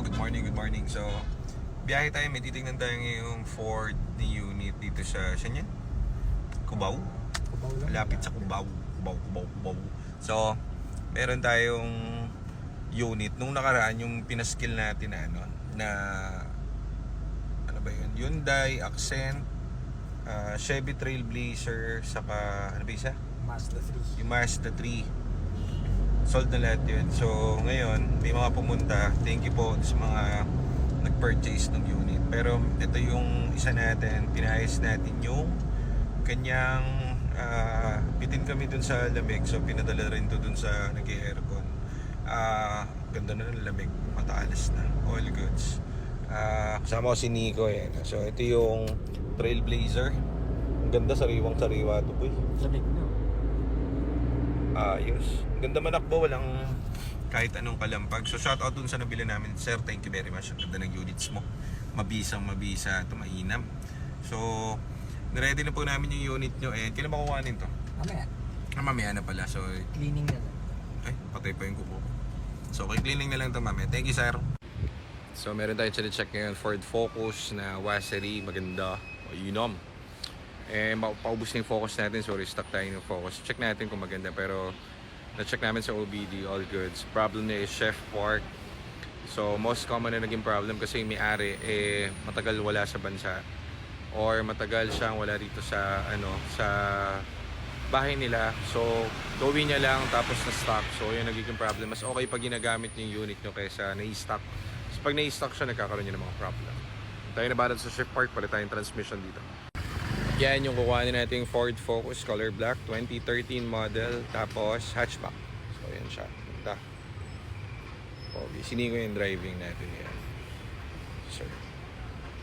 good morning. So, biyahe tayo. May titignan tayo ngayong Ford ni unit dito sa, saan yan? Cubao? Malapit sa Cubao. So, meron tayong unit. Nung nakaraan, yung pinaskill natin na ano ba yun? Hyundai, Accent, Chevy Trailblazer, saka, ano ba isa? Mazda 3. Yung Mazda 3. Sold na lahat yun. So ngayon may mga pumunta. Thank you po sa mga nag-purchase ng unit. Pero ito yung isa natin. Pinayos natin yung kanyang bitin kami dun sa lamig. So pinadala rin to dun sa nag-aircon. Ganda na ng lamig. Mataalas na. All goods. Kasama ko si Nico yan. So ito yung Trailblazer. Ang ganda, sariwang-sariwa to boy. Lamig na. Ayos. Ganda manakbo, walang kahit anong kalampag. So shout out dun sa nabili namin. Sir, thank you very much. Ang ganda ng units mo. Mabisa, tumainam. So, niready na po namin yung unit nyo. Kailan ba kukuhanin to? Mamaya. Mamaya na pala. So, Cleaning na lang. ay, patay pa yung kuko. So, cleaning na lang to mamaya. Thank you, sir. So, meron tayo check ngayon. Ford Focus na washery. Maganda. Inom. Paubos na yung Focus natin. So, restock tayo ng Focus. Check natin kung maganda. Pero, na-check namin sa OBD. All goods. Problem niya is chef fork. So, most common na naging problem kasi yung may-ari, matagal wala sa bansa. Or matagal siyang wala dito sa, sa bahay nila. So, gawin niya lang tapos na-stock. So, yun nagiging problem. Mas okay pag ginagamit niyo yung unit nyo kaysa na-stock. So, pag na-stock siya, nagkakaroon niya ng mga problem. Tayo na ba sa chef fork? Pala tayong transmission dito. Yan yung kukuhanin natin Ford Focus color black 2013 model tapos hatchback. So yan siya. Ganda. Pogi. Sini ko yung driving natin yan. Sir.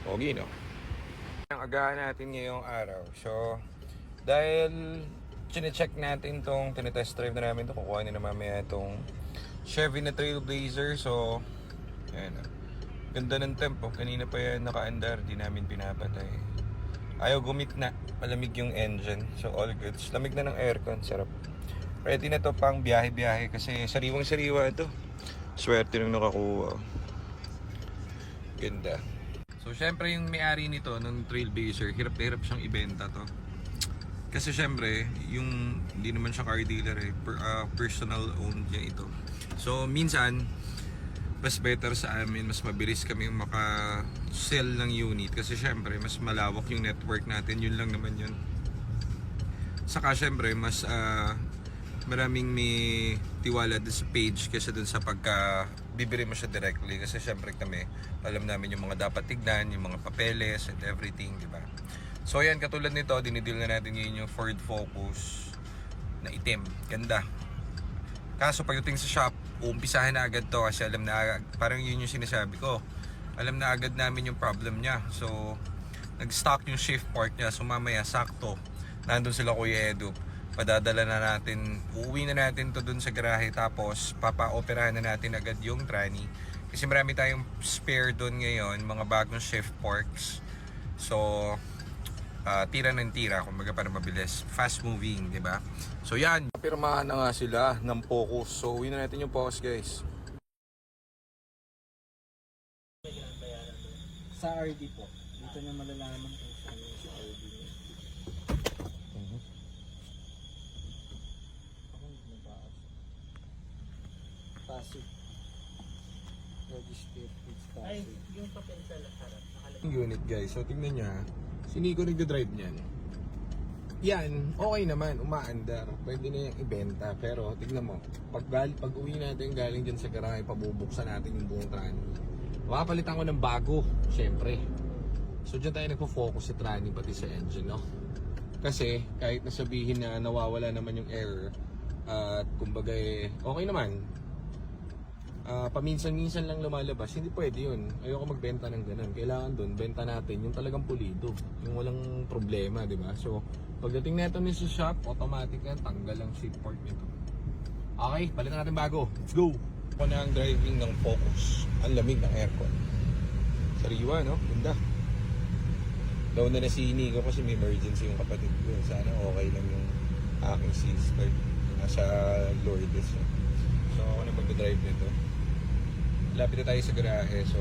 Pogi no? Ang agahan natin ngayong araw. So dahil chine-check natin tong tinetest drive na namin ito, kukuhanin na mamaya itong Chevy na Trailblazer. So yan. Ganda ng tempo. Kanina pa yan nakaandar. Di namin pinapatay. Ayaw gumikna, malamig yung engine. So all good. Lamig na ng aircon, sarap. Ready na to pang biyahe-biyahe kasi sariwang-sariwa ito. Swerte nung nakakuha. Ganda. So syempre yung may-ari nito ng Trailblazer, hirap na hirap siyang ibenta to. Kasi syempre, yung hindi naman siya car dealer personal owned niya ito. So minsan mas better sa amin, mas mabilis kami maka-sell ng unit kasi syempre mas malawak yung network natin, yun lang naman yun. Saka syempre mas maraming may tiwala dun sa page kaysa dun sa pagka bibili mo siya directly kasi syempre kami alam namin yung mga dapat tignan, yung mga papeles and everything, di ba? So yan, katulad nito, dinidil na natin ngayon yung Ford Focus na itim, ganda. Kaso pagdating sa shop, uumpisahan na agad to kasi alam na parang yun yung sinasabi ko. Alam na agad namin yung problem niya. So, nag-stock yung shift part niya. So, mamaya sakto. Nandun sila Kuya Edu. Padadala na natin, uuwi na natin to dun sa garahe. Tapos, papa-operahan na natin agad yung tranny. Kasi marami tayong spare dun ngayon. Mga bagong shift forks. So, tira ng tira, kumbaga para mabilis, fast moving, di ba? So yan, pirmahan na nga sila ng Focus. So uwi na natin yung Focus, guys. Sa RD po. Dito na malalaman kung saan yung sa RD niya. Ako nagbaas. Pasig. Registered with Pasig. Ay, yung papel sa harap. Yung unit, guys. So tingnan niya. Si Nico nagda-drive niyan. Yan, okay naman, umaandar. Pwede na yung ibenta. Pero tignan mo, pag uwi natin galing dyan sa garahe, pabubuksan natin yung buong tranny. Mapapalitan ko ng bago, syempre. So dyan tayo nagpo-focus sa tranny pati sa engine, no? Kasi kahit nasabihin na nawawala naman yung error, at kumbaga okay naman. Paminsan-minsan lang lumalabas, hindi pwede yun. Ayoko magbenta ng ganun. Kailangan dun, benta natin yung talagang pulido, yung walang problema, di ba? So, pagdating neto ni sa shop, automatic yan, tanggal ang seat port nito. Okay, palitan natin bago. Let's go! Ako na ang driving ng Focus. Ang lamig ng aircon. Sariwa, no? Ganda. Daw na si Nico kasi may emergency yung kapatid ko. Sana okay lang yung aking sister. Nasa Lourdes. So, ako na magdadrive nito. lapit na tayo sa garahe. So,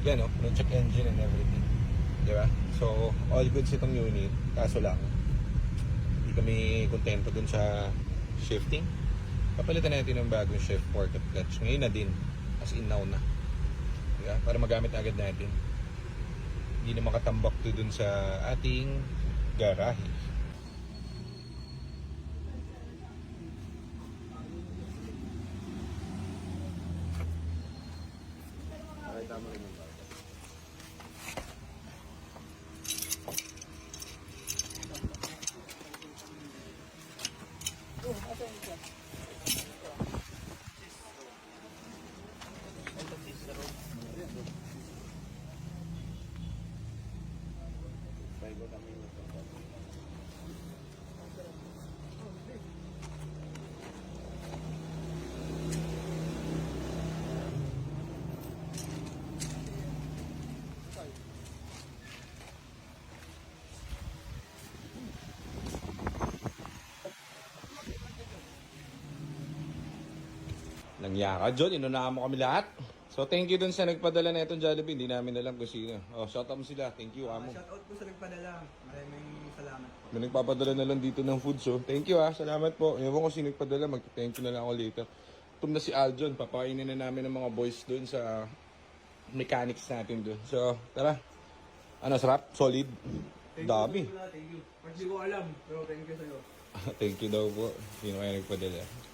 yan o, no, check engine and everything. Diba? So, all goods itong unit. Kaso lang, hindi kami kontento dun sa shifting. Papalitan natin ng bagong shift fork at clutch. Ngayon na din. As in now na. Diba? Para magamit na agad natin. Hindi na makatambak to dun sa ating garahe. Nangya ka, John. Inunahan mo kami lahat. So, thank you dun sa nagpadala na itong Jollibee. Hindi namin alam kung sino. Oh, shout out mo sila. Thank you, amo. Shoutout po sa nagpadala. Maraming salamat po. May nagpapadala na lang dito ng food. So, thank you Salamat po. Ewan ko sino nagpadala. Mag-thank you na lang ako later. Tum na si Aljon. Papakainin na namin ng mga boys dun sa mechanics natin dun. So, tara. Ano, sarap? Solid? Dami. Thank you. Hindi ko alam, pero thank you sa'yo. Thank you daw po. Sino kaya nagpadala?